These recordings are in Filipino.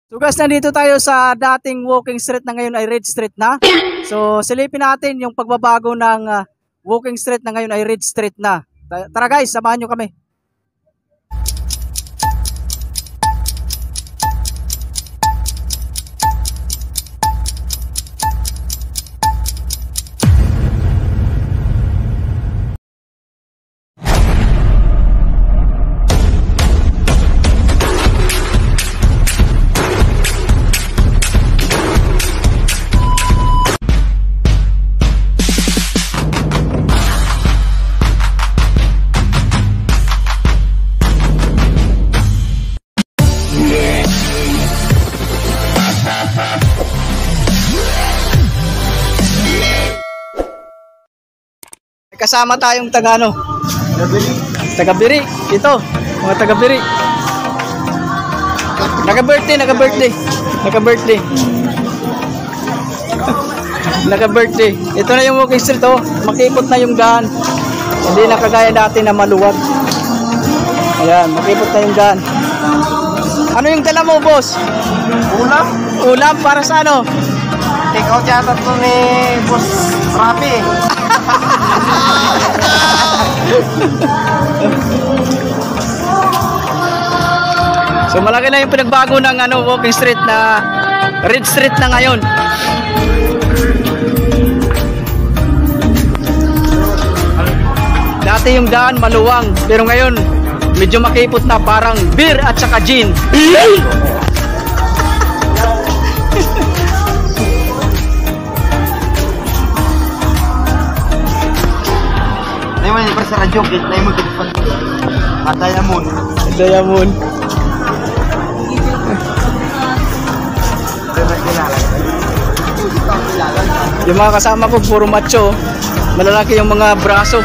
So guys, nandito tayo sa dating walking street na ngayon ay Ridge Street na. So silipin natin yung pagbabago ng walking street na ngayon ay Ridge Street na. Tara guys, samahan nyo kami. Kasama tayong taga-ano? Taga-Biri. Ito, mga taga-Biri. Naka-birthday. Ito na yung walking street, oh. Makipot na yung daan. Hindi na kagaya dati na maluwag. Ayan, makipot na yung daan. Ano yung dala mo, boss? Ulam? Ulam para sa ano? Take out yata ito ni Boss Rapi. So malaki na yung pinagbago ng walking street na Ridge Street na ngayon. Dati yung daan maluwang, pero ngayon medyo makipot na, parang beer at saka gin. Naman yung sa radyo, na yung magkipag Diamond. Diamond. Yung mga kasama ko puro macho, malalaki yung mga braso.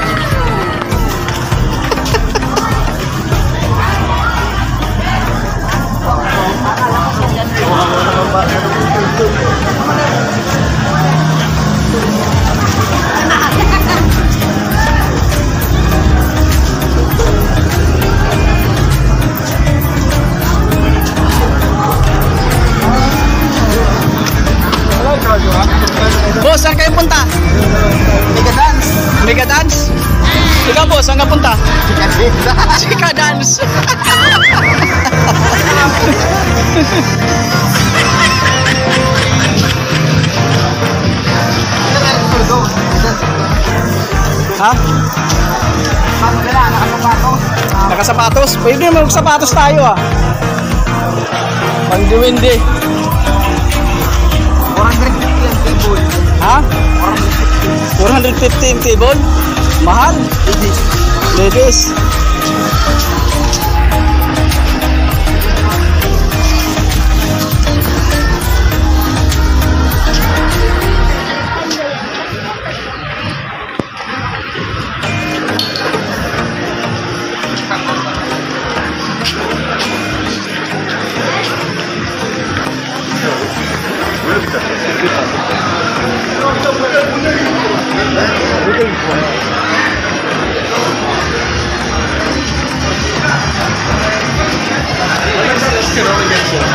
Boss, saan kayo punta? Mega Dance. Mega Dance? Ikaw boss, saan ka punta? Chika Dance. Ha? Nakasapatos? Pwede naman magsapatos tayo ah. Pang-diwindi. 450 ang table. Ha? 450 ang table? Mahal? Ladies.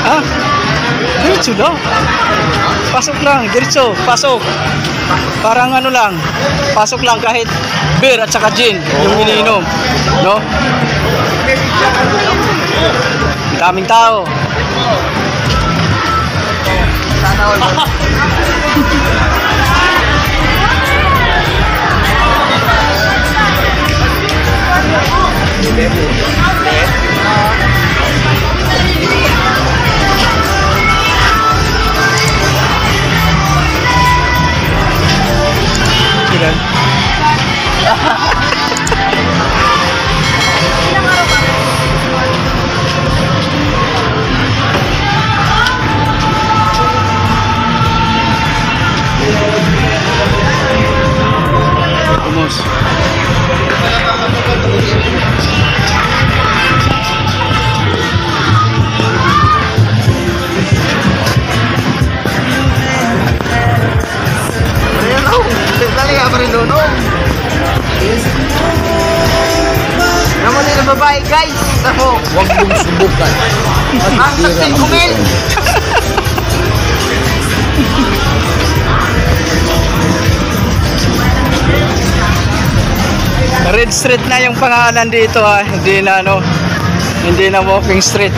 Ah, diretso lang. Pasok lang, diretso, pasok. Parang ano lang, pasok lang kahit beer at saka gin yung iniinom, no? Daming tao. Sana all. babae guys. Huwag mong subukan. Ang saksin kumil. Red Street na yung pangalan dito, hindi na walking street.